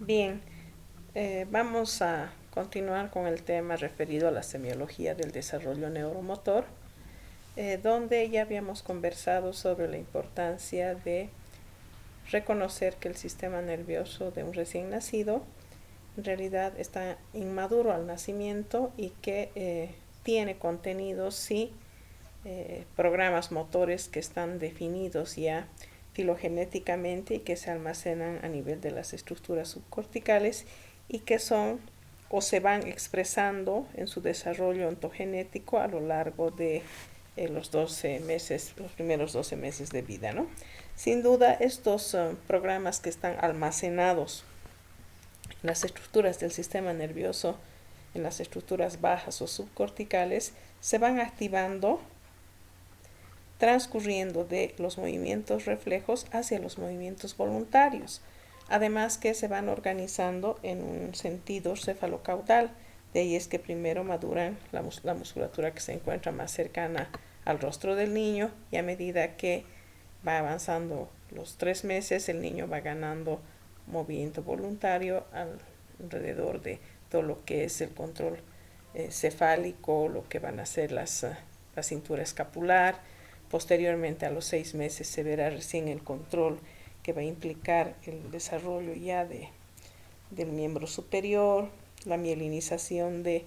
Bien, vamos a continuar con el tema referido a la semiología del desarrollo neuromotor, donde ya habíamos conversado sobre la importancia de reconocer que el sistema nervioso de un recién nacido en realidad está inmaduro al nacimiento y que tiene contenidos, sí, programas motores que están definidos ya filogenéticamente y que se almacenan a nivel de las estructuras subcorticales y que son o se van expresando en su desarrollo ontogenético a lo largo de los 12 meses, los primeros 12 meses de vida, ¿no? Sin duda, estos programas que están almacenados en las estructuras del sistema nervioso, en las estructuras bajas o subcorticales, se van activando transcurriendo de los movimientos reflejos hacia los movimientos voluntarios. Además que se van organizando en un sentido cefalocaudal. De ahí es que primero maduran la musculatura que se encuentra más cercana al rostro del niño y a medida que va avanzando los 3 meses el niño va ganando movimiento voluntario alrededor de todo lo que es el control cefálico, lo que van a ser la cintura escapular. Posteriormente, a los 6 meses, se verá recién el control que va a implicar el desarrollo ya del miembro superior, la mielinización del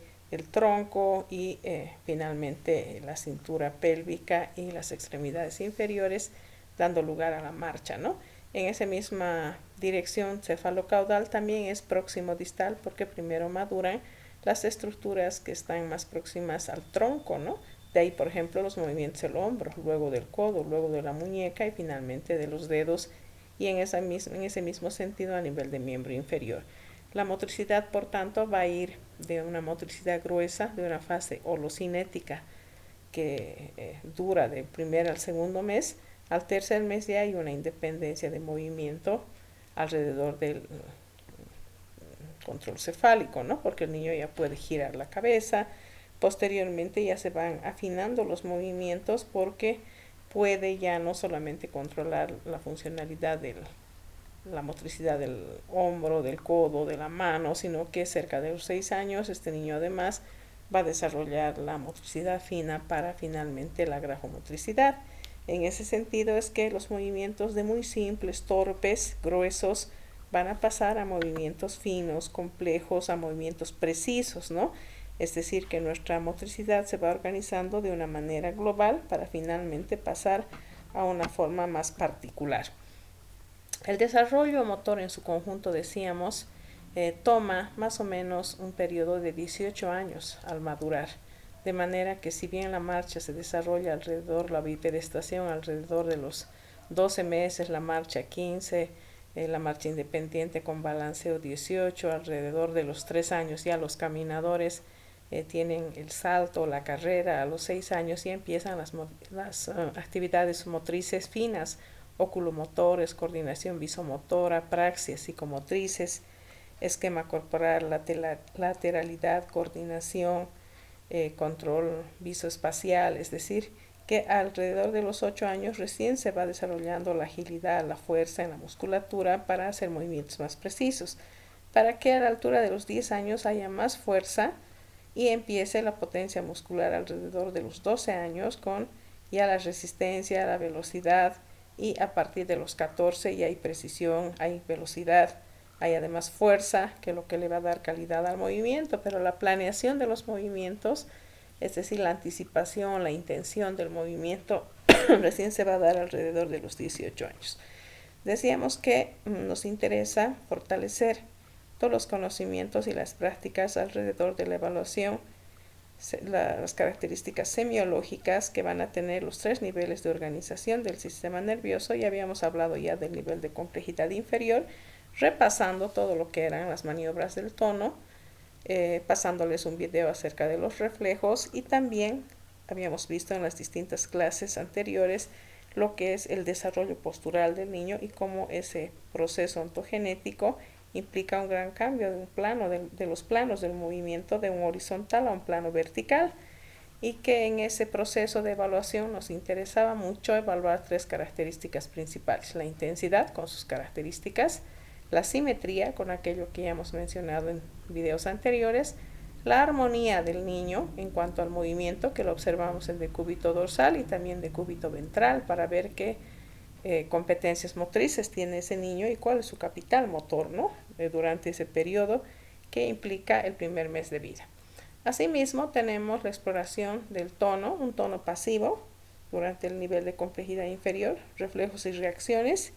tronco y finalmente la cintura pélvica y las extremidades inferiores, dando lugar a la marcha, ¿no? En esa misma dirección cefalocaudal también es próximo distal porque primero maduran las estructuras que están más próximas al tronco, ¿no? De ahí, por ejemplo, los movimientos del hombro, luego del codo, luego de la muñeca y finalmente de los dedos y en ese mismo sentido a nivel de miembro inferior. La motricidad, por tanto, va a ir de una motricidad gruesa, de una fase holocinética que dura del primer al segundo mes, al tercer mes ya hay una independencia de movimiento alrededor del control cefálico, ¿no? Porque el niño ya puede girar la cabeza. Posteriormente ya se van afinando los movimientos porque puede ya no solamente controlar la funcionalidad de la motricidad del hombro, del codo, de la mano, sino que cerca de los 6 años este niño además va a desarrollar la motricidad fina para finalmente la grafomotricidad. En ese sentido es que los movimientos de muy simples, torpes, gruesos, van a pasar a movimientos finos, complejos, a movimientos precisos, ¿no? Es decir, que nuestra motricidad se va organizando de una manera global para finalmente pasar a una forma más particular. El desarrollo motor en su conjunto, decíamos, toma más o menos un periodo de 18 años al madurar, de manera que si bien la marcha se desarrolla alrededor, la bipedestación alrededor de los 12 meses, la marcha 15, la marcha independiente con balanceo 18, alrededor de los 3 años ya los caminadores tienen el salto, la carrera, a los 6 años y empiezan las actividades motrices finas, oculomotores, coordinación visomotora, praxias psicomotrices, esquema corporal, lateralidad, coordinación, control visoespacial, es decir, que alrededor de los 8 años recién se va desarrollando la agilidad, la fuerza en la musculatura para hacer movimientos más precisos, para que a la altura de los 10 años haya más fuerza y empiece la potencia muscular alrededor de los 12 años con ya la resistencia, la velocidad y a partir de los 14 ya hay precisión, hay velocidad, hay además fuerza, que es lo que le va a dar calidad al movimiento, pero la planeación de los movimientos, es decir, la anticipación, la intención del movimiento, recién se va a dar alrededor de los 18 años. Decíamos que nos interesa fortalecer todos los conocimientos y las prácticas alrededor de la evaluación, las características semiológicas que van a tener los 3 niveles de organización del sistema nervioso. Ya habíamos hablado ya del nivel de complejidad inferior, repasando todo lo que eran las maniobras del tono, pasándoles un video acerca de los reflejos y también habíamos visto en las distintas clases anteriores lo que es el desarrollo postural del niño y cómo ese proceso ontogenético implica un gran cambio de un plano, de los planos del movimiento de un horizontal a un plano vertical y que en ese proceso de evaluación nos interesaba mucho evaluar 3 características principales: la intensidad con sus características, la simetría con aquello que ya hemos mencionado en videos anteriores, la armonía del niño en cuanto al movimiento, que lo observamos en decúbito dorsal y también decúbito ventral para ver qué competencias motrices tiene ese niño y cuál es su capital motor, ¿no? Durante ese periodo que implica el primer mes de vida. Asimismo, tenemos la exploración del tono, un tono pasivo durante el nivel de complejidad inferior, reflejos y reacciones,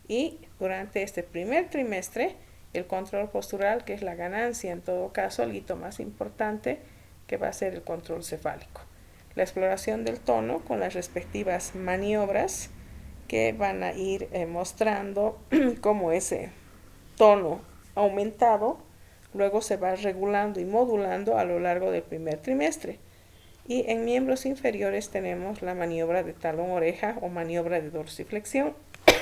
y durante este primer trimestre el control postural, que es la ganancia en todo caso, el hito más importante, que va a ser el control cefálico. La exploración del tono con las respectivas maniobras que van a ir mostrando cómo ese tono aumentado luego se va regulando y modulando a lo largo del primer trimestre. Y en miembros inferiores tenemos la maniobra de talón-oreja o maniobra de dorsiflexión,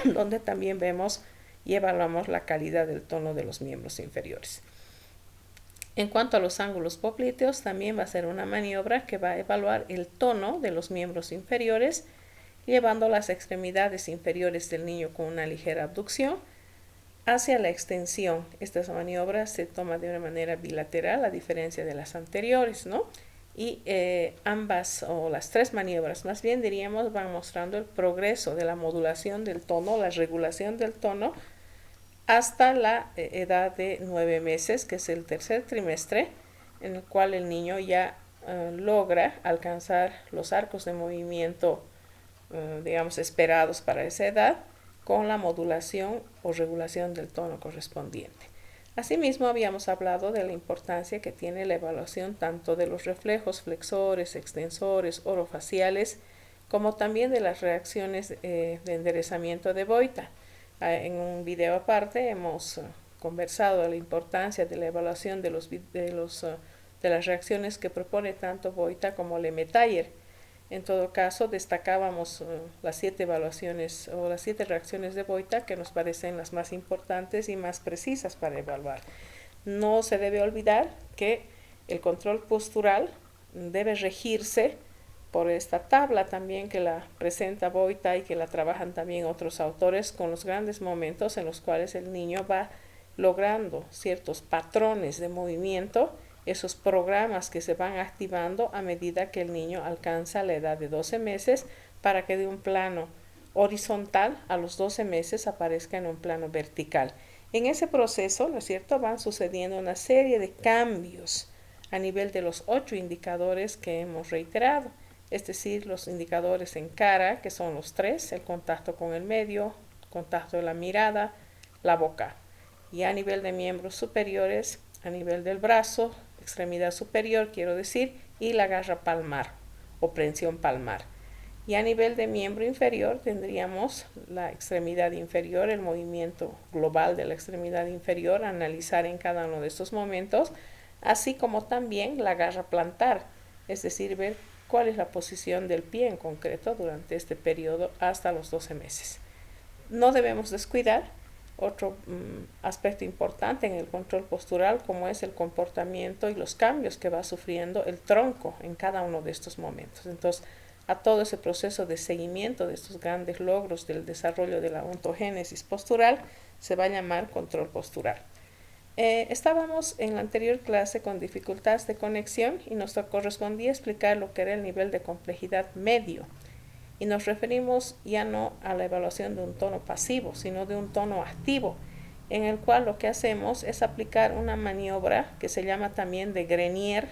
donde también vemos y evaluamos la calidad del tono de los miembros inferiores. En cuanto a los ángulos popliteos, también va a ser una maniobra que va a evaluar el tono de los miembros inferiores, llevando las extremidades inferiores del niño con una ligera abducción hacia la extensión. Esta maniobra se toma de una manera bilateral, a diferencia de las anteriores, ¿no? Y ambas, o las tres maniobras más bien diríamos, van mostrando el progreso de la modulación del tono, la regulación del tono, hasta la edad de 9 meses, que es el tercer trimestre, en el cual el niño ya logra alcanzar los arcos de movimiento, digamos, esperados para esa edad, con la modulación o regulación del tono correspondiente. Asimismo, habíamos hablado de la importancia que tiene la evaluación tanto de los reflejos flexores, extensores, orofaciales, como también de las reacciones de enderezamiento de Boita. En un video aparte hemos conversado de la importancia de la evaluación de las reacciones que propone tanto Boita como Lemaitre. En todo caso, destacábamos las 7 evaluaciones o las 7 reacciones de Boita, que nos parecen las más importantes y más precisas para evaluar. No se debe olvidar que el control postural debe regirse por esta tabla también que la presenta Boita y que la trabajan también otros autores, con los grandes momentos en los cuales el niño va logrando ciertos patrones de movimiento, esos programas que se van activando a medida que el niño alcanza la edad de 12 meses, para que de un plano horizontal a los 12 meses aparezca en un plano vertical. En ese proceso, ¿no es cierto?, van sucediendo una serie de cambios a nivel de los 8 indicadores que hemos reiterado, es decir, los indicadores en cara, que son los 3, el contacto con el medio, contacto de la mirada, la boca. Y a nivel de miembros superiores, a nivel del brazo, extremidad superior, quiero decir, y la garra palmar o prensión palmar. Y a nivel de miembro inferior tendríamos la extremidad inferior, el movimiento global de la extremidad inferior, analizar en cada uno de estos momentos, así como también la garra plantar, es decir, ver cuál es la posición del pie en concreto durante este periodo hasta los 12 meses. No debemos descuidar otro aspecto importante en el control postural, como es el comportamiento y los cambios que va sufriendo el tronco en cada uno de estos momentos. Entonces, a todo ese proceso de seguimiento de estos grandes logros del desarrollo de la ontogénesis postural se va a llamar control postural. Estábamos en la anterior clase con dificultades de conexión y nos correspondía explicar lo que era el nivel de complejidad medio. Y nos referimos ya no a la evaluación de un tono pasivo, sino de un tono activo, en el cual lo que hacemos es aplicar una maniobra que se llama también de Grenier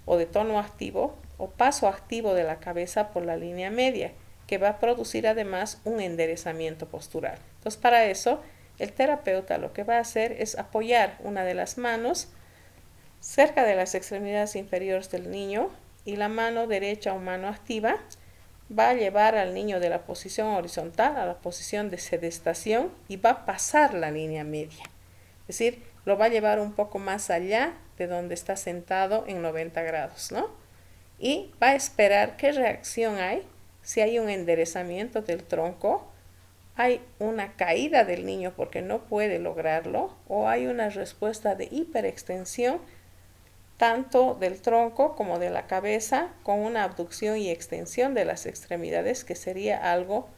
o de tono activo o paso activo de la cabeza por la línea media, que va a producir además un enderezamiento postural. Entonces, para eso, el terapeuta lo que va a hacer es apoyar una de las manos cerca de las extremidades inferiores del niño, y la mano derecha o mano activa va a llevar al niño de la posición horizontal a la posición de sedestación y va a pasar la línea media. Es decir, lo va a llevar un poco más allá de donde está sentado en 90 grados, ¿no? Y va a esperar qué reacción hay, si hay un enderezamiento del tronco, hay una caída del niño porque no puede lograrlo, o hay una respuesta de hiperextensión tanto del tronco como de la cabeza, con una abducción y extensión de las extremidades, que sería algo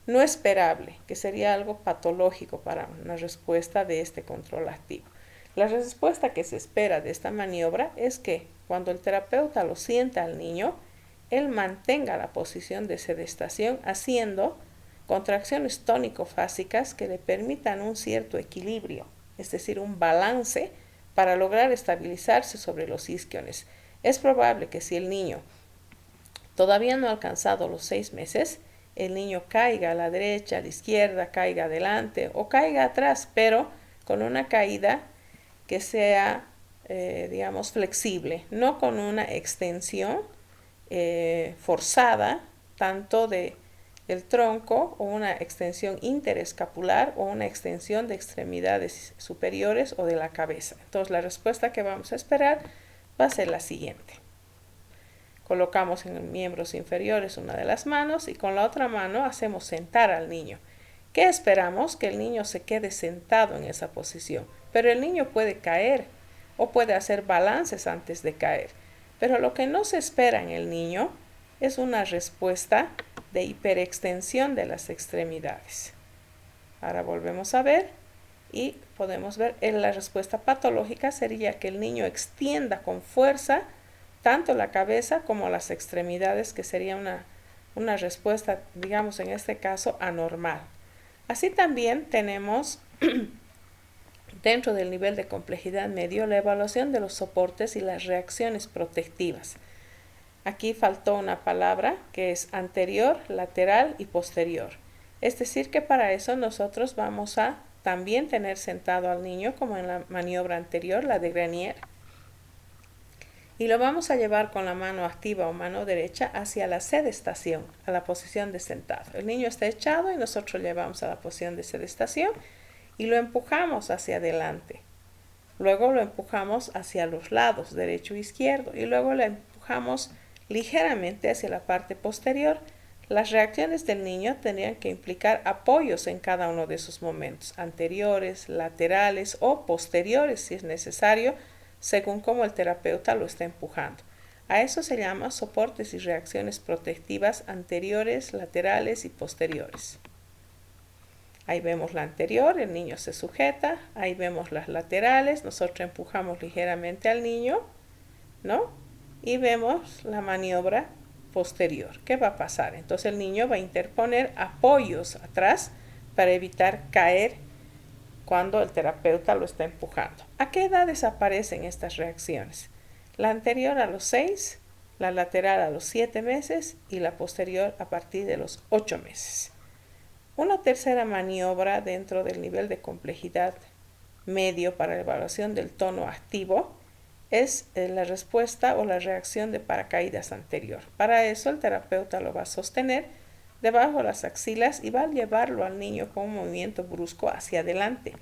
no esperable, que sería algo patológico para una respuesta de este control activo. La respuesta que se espera de esta maniobra es que cuando el terapeuta lo sienta al niño, él mantenga la posición de sedestación haciendo contracciones tónico-fásicas que le permitan un cierto equilibrio, es decir, un balance para lograr estabilizarse sobre los isquiones. Es probable que si el niño todavía no ha alcanzado los 6 meses, el niño caiga a la derecha, a la izquierda, caiga adelante o caiga atrás, pero con una caída que sea, digamos, flexible, no con una extensión forzada, tanto de el tronco o una extensión interescapular o una extensión de extremidades superiores o de la cabeza. Entonces la respuesta que vamos a esperar va a ser la siguiente. Colocamos en los miembros inferiores una de las manos y con la otra mano hacemos sentar al niño. ¿Qué esperamos? Que el niño se quede sentado en esa posición, pero el niño puede caer o puede hacer balances antes de caer. Pero lo que no se espera en el niño es una respuesta de hiperextensión de las extremidades. Ahora volvemos a ver y podemos ver la respuesta patológica sería que el niño extienda con fuerza tanto la cabeza como las extremidades, que sería una respuesta, digamos en este caso, anormal. Así también tenemos dentro del nivel de complejidad medio la evaluación de los soportes y las reacciones protectivas. Aquí faltó una palabra que es anterior, lateral y posterior. Es decir, que para eso nosotros vamos a también tener sentado al niño como en la maniobra anterior, la de Grenier, y lo vamos a llevar con la mano activa o mano derecha hacia la sedestación, a la posición de sentado. El niño está echado y nosotros lo llevamos a la posición de sedestación y lo empujamos hacia adelante. Luego lo empujamos hacia los lados, derecho e izquierdo, y luego lo empujamos ligeramente hacia la parte posterior. Las reacciones del niño tendrían que implicar apoyos en cada uno de esos momentos, anteriores, laterales o posteriores si es necesario, según cómo el terapeuta lo está empujando. A eso se llama soportes y reacciones protectivas anteriores, laterales y posteriores. Ahí vemos la anterior, el niño se sujeta, ahí vemos las laterales, nosotros empujamos ligeramente al niño, ¿no? Y vemos la maniobra posterior. ¿Qué va a pasar? Entonces el niño va a interponer apoyos atrás para evitar caer cuando el terapeuta lo está empujando. ¿A qué edad desaparecen estas reacciones? La anterior a los 6, la lateral a los 7 meses y la posterior a partir de los 8 meses. Una tercera maniobra dentro del nivel de complejidad medio para la evaluación del tono activo es la respuesta o la reacción de paracaídas anterior. Para eso el terapeuta lo va a sostener debajo de las axilas y va a llevarlo al niño con un movimiento brusco hacia adelante,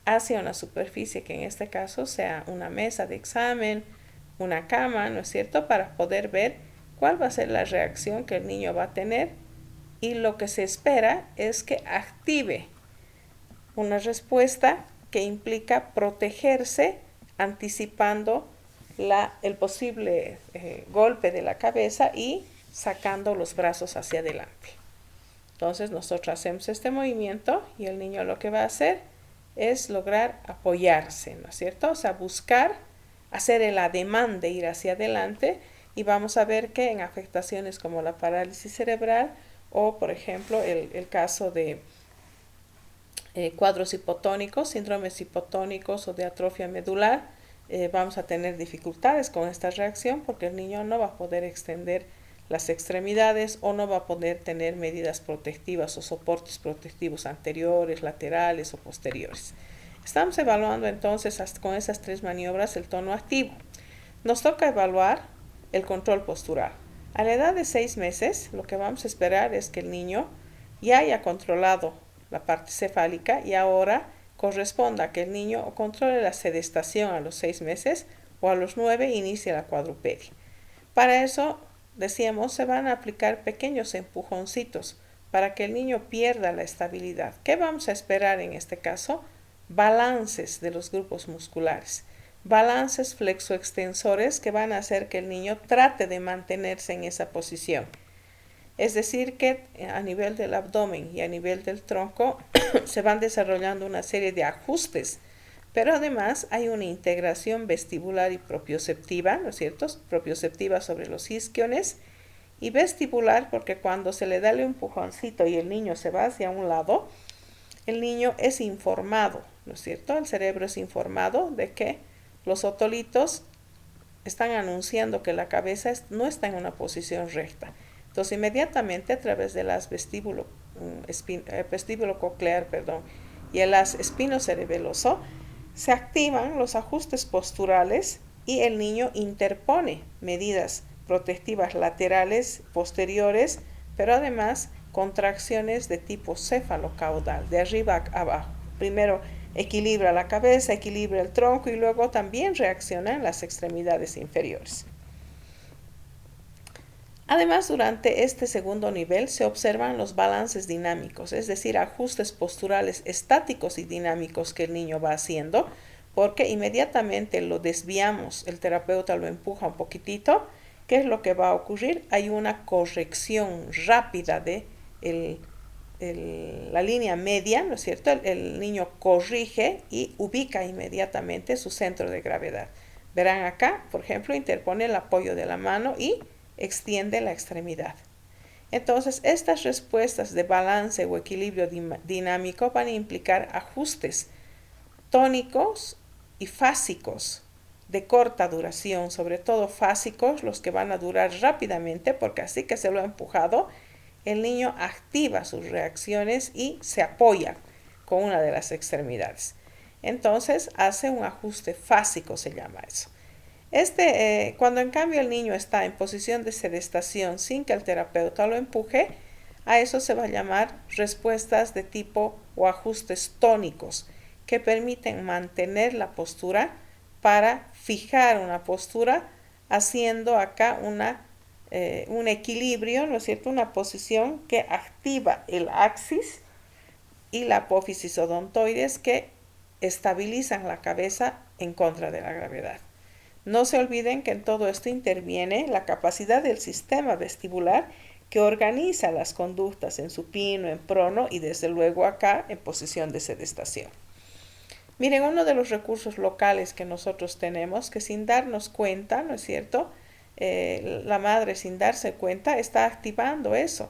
hacia una superficie que en este caso sea una mesa de examen, una cama, ¿no es cierto?, para poder ver cuál va a ser la reacción que el niño va a tener, y lo que se espera es que active una respuesta que implica protegerse anticipando el posible golpe de la cabeza y sacando los brazos hacia adelante. Entonces nosotros hacemos este movimiento y el niño lo que va a hacer es lograr apoyarse, ¿no es cierto? O sea, buscar hacer el ademán de ir hacia adelante, y vamos a ver que en afectaciones como la parálisis cerebral o, por ejemplo, el caso de cuadros hipotónicos, síndromes hipotónicos o de atrofia medular, vamos a tener dificultades con esta reacción porque el niño no va a poder extender las extremidades o no va a poder tener medidas protectivas o soportes protectivos anteriores, laterales o posteriores. Estamos evaluando entonces con esas tres maniobras el tono activo. Nos toca evaluar el control postural. A la edad de 6 meses, lo que vamos a esperar es que el niño ya haya controlado la parte cefálica y ahora corresponda a que el niño controle la sedestación a los 6 meses o a los 9 inicie la cuadrupedia. Para eso, decíamos, se van a aplicar pequeños empujoncitos para que el niño pierda la estabilidad. ¿Qué vamos a esperar en este caso? Balances de los grupos musculares. Balances flexoextensores que van a hacer que el niño trate de mantenerse en esa posición. Es decir, que a nivel del abdomen y a nivel del tronco se van desarrollando una serie de ajustes, pero además hay una integración vestibular y propioceptiva, ¿no es cierto? Propioceptiva sobre los isquiones y vestibular porque cuando se le da el empujoncito y el niño se va hacia un lado, el niño es informado, ¿no es cierto? El cerebro es informado de que los otolitos están anunciando que la cabeza no está en una posición recta. Entonces, inmediatamente a través del haz vestíbulo coclear, y el haz espinocerebeloso, se activan los ajustes posturales y el niño interpone medidas protectivas laterales, posteriores, pero además contracciones de tipo cefalocaudal, de arriba a abajo. Primero equilibra la cabeza, equilibra el tronco y luego también reacciona en las extremidades inferiores. Además, durante este segundo nivel se observan los balances dinámicos, es decir, ajustes posturales estáticos y dinámicos que el niño va haciendo, porque inmediatamente lo desviamos, el terapeuta lo empuja un poquitito. ¿Qué es lo que va a ocurrir? Hay una corrección rápida de la línea media, ¿no es cierto? El niño corrige y ubica inmediatamente su centro de gravedad. Verán acá, por ejemplo, interpone el apoyo de la mano y extiende la extremidad. Entonces, estas respuestas de balance o equilibrio dinámico van a implicar ajustes tónicos y fásicos de corta duración, sobre todo fásicos, los que van a durar rápidamente, porque así que se lo ha empujado, el niño activa sus reacciones y se apoya con una de las extremidades. Entonces, hace un ajuste fásico, se llama eso. Cuando en cambio el niño está en posición de sedestación sin que el terapeuta lo empuje, a eso se va a llamar respuestas de tipo o ajustes tónicos que permiten mantener la postura para fijar una postura haciendo acá un equilibrio, ¿no es cierto? Una posición que activa el axis y la apófisis odontoides que estabilizan la cabeza en contra de la gravedad. No se olviden que en todo esto interviene la capacidad del sistema vestibular que organiza las conductas en supino, en prono y desde luego acá en posición de sedestación. Miren, uno de los recursos locales que nosotros tenemos, que sin darnos cuenta, ¿no es cierto? La madre sin darse cuenta está activando eso.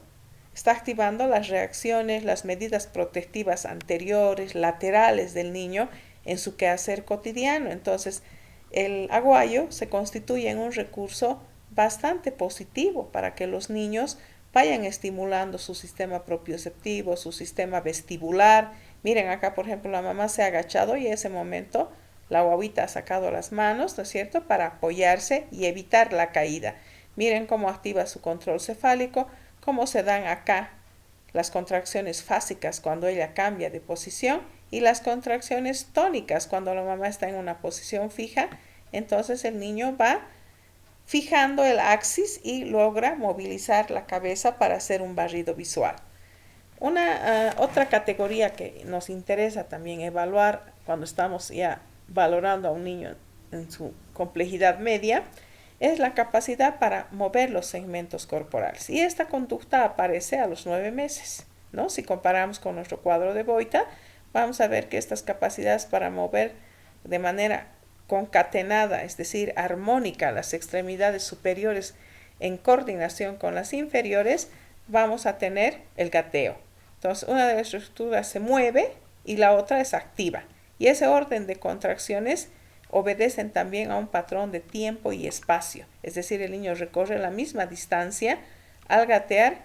Está activando las reacciones, las medidas protectivas anteriores, laterales del niño en su quehacer cotidiano. Entonces, el aguayo se constituye en un recurso bastante positivo para que los niños vayan estimulando su sistema propioceptivo, su sistema vestibular. Miren acá, por ejemplo, la mamá se ha agachado y en ese momento la guaguita ha sacado las manos, ¿no es cierto?, para apoyarse y evitar la caída. Miren cómo activa su control cefálico, cómo se dan acá las contracciones fásicas cuando ella cambia de posición y las contracciones tónicas cuando la mamá está en una posición fija. Entonces el niño va fijando el axis y logra movilizar la cabeza para hacer un barrido visual. Otra categoría que nos interesa también evaluar cuando estamos ya valorando a un niño en su complejidad media es la capacidad para mover los segmentos corporales. Y esta conducta aparece a los 9 meses, ¿no? Si comparamos con nuestro cuadro de Boita, vamos a ver que estas capacidades para mover de manera concatenada, es decir, armónica, las extremidades superiores en coordinación con las inferiores, vamos a tener el gateo. Entonces, una de las estructuras se mueve y la otra es activa. Y ese orden de contracciones obedecen también a un patrón de tiempo y espacio. Es decir, el niño recorre la misma distancia al gatear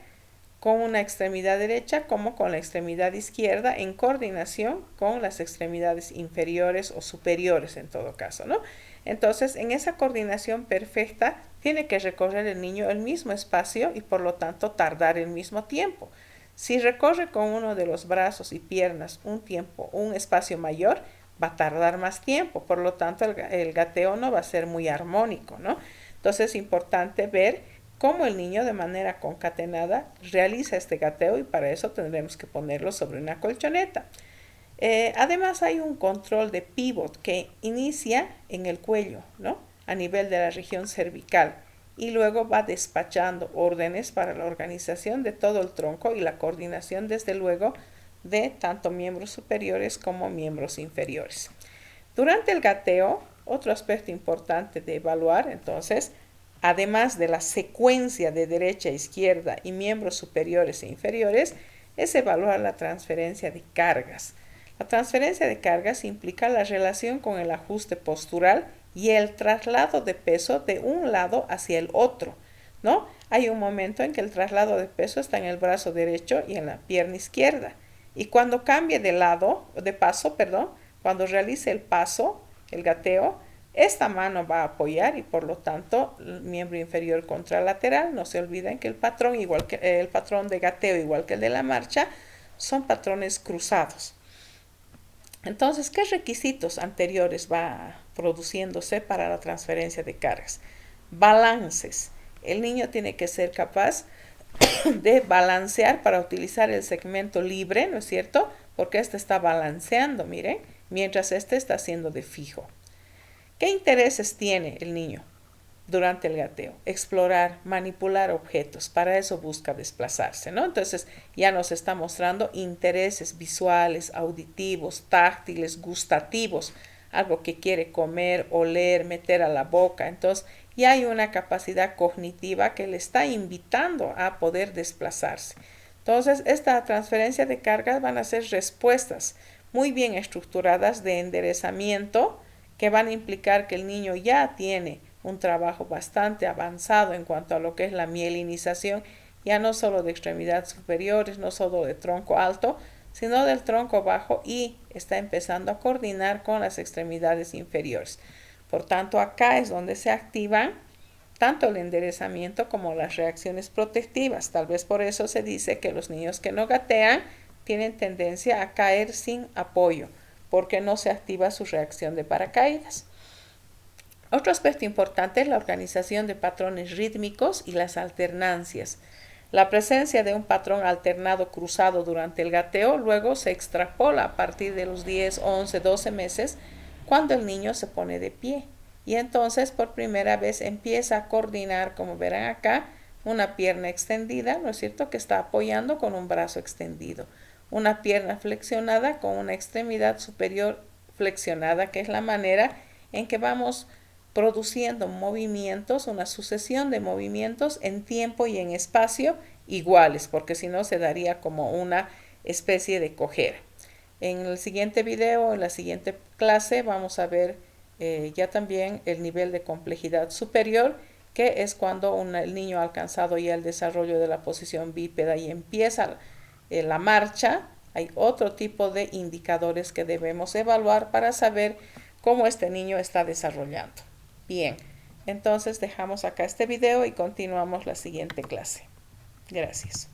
con una extremidad derecha como con la extremidad izquierda en coordinación con las extremidades inferiores o superiores en todo caso, ¿no? Entonces, en esa coordinación perfecta tiene que recorrer el niño el mismo espacio y por lo tanto tardar el mismo tiempo. Si recorre con uno de los brazos y piernas un espacio mayor, va a tardar más tiempo, por lo tanto el gateo no va a ser muy armónico, ¿no? Entonces es importante ver cómo el niño de manera concatenada realiza este gateo y para eso tendremos que ponerlo sobre una colchoneta. Además hay un control de pivot que inicia en el cuello, ¿no? A nivel de la región cervical y luego va despachando órdenes para la organización de todo el tronco y la coordinación, desde luego, de tanto miembros superiores como miembros inferiores. Durante el gateo, otro aspecto importante de evaluar, entonces, además de la secuencia de derecha a izquierda y miembros superiores e inferiores, es evaluar la transferencia de cargas. La transferencia de cargas implica la relación con el ajuste postural y el traslado de peso de un lado hacia el otro, ¿no? Hay un momento en que el traslado de peso está en el brazo derecho y en la pierna izquierda. Y cuando cambie de paso, cuando realice el paso, el gateo, esta mano va a apoyar y por lo tanto el miembro inferior contralateral. No se olviden que el patrón, igual que el patrón de gateo, igual que el de la marcha, son patrones cruzados. Entonces, ¿qué requisitos anteriores va produciéndose para la transferencia de cargas? Balances. El niño tiene que ser capaz de balancear para utilizar el segmento libre, ¿no es cierto? Porque este está balanceando, miren, mientras este está haciendo de fijo. ¿Qué intereses tiene el niño durante el gateo? Explorar, manipular objetos. Para eso busca desplazarse, ¿no? Entonces ya nos está mostrando intereses visuales, auditivos, táctiles, gustativos. Algo que quiere comer, oler, meter a la boca. Entonces ya hay una capacidad cognitiva que le está invitando a poder desplazarse. Entonces, esta transferencia de cargas van a ser respuestas muy bien estructuradas de enderezamiento, que van a implicar que el niño ya tiene un trabajo bastante avanzado en cuanto a lo que es la mielinización, ya no solo de extremidades superiores, no solo de tronco alto, sino del tronco bajo, y está empezando a coordinar con las extremidades inferiores. Por tanto, acá es donde se activan tanto el enderezamiento como las reacciones protectivas. Tal vez por eso se dice que los niños que no gatean tienen tendencia a caer sin apoyo, porque no se activa su reacción de paracaídas. Otro aspecto importante es la organización de patrones rítmicos y las alternancias. La presencia de un patrón alternado cruzado durante el gateo luego se extrapola a partir de los 10, 11, 12 meses, cuando el niño se pone de pie. Y entonces por primera vez empieza a coordinar, como verán acá, una pierna extendida, ¿no es cierto?, que está apoyando con un brazo extendido. Una pierna flexionada con una extremidad superior flexionada, que es la manera en que vamos produciendo movimientos, una sucesión de movimientos en tiempo y en espacio iguales, porque si no se daría como una especie de cojera. En el siguiente video, en la siguiente clase, vamos a ver ya también el nivel de complejidad superior, que es cuando el niño ha alcanzado ya el desarrollo de la posición bípeda y empieza la marcha. Hay otro tipo de indicadores que debemos evaluar para saber cómo este niño está desarrollando. Bien, entonces dejamos acá este video y continuamos la siguiente clase. Gracias.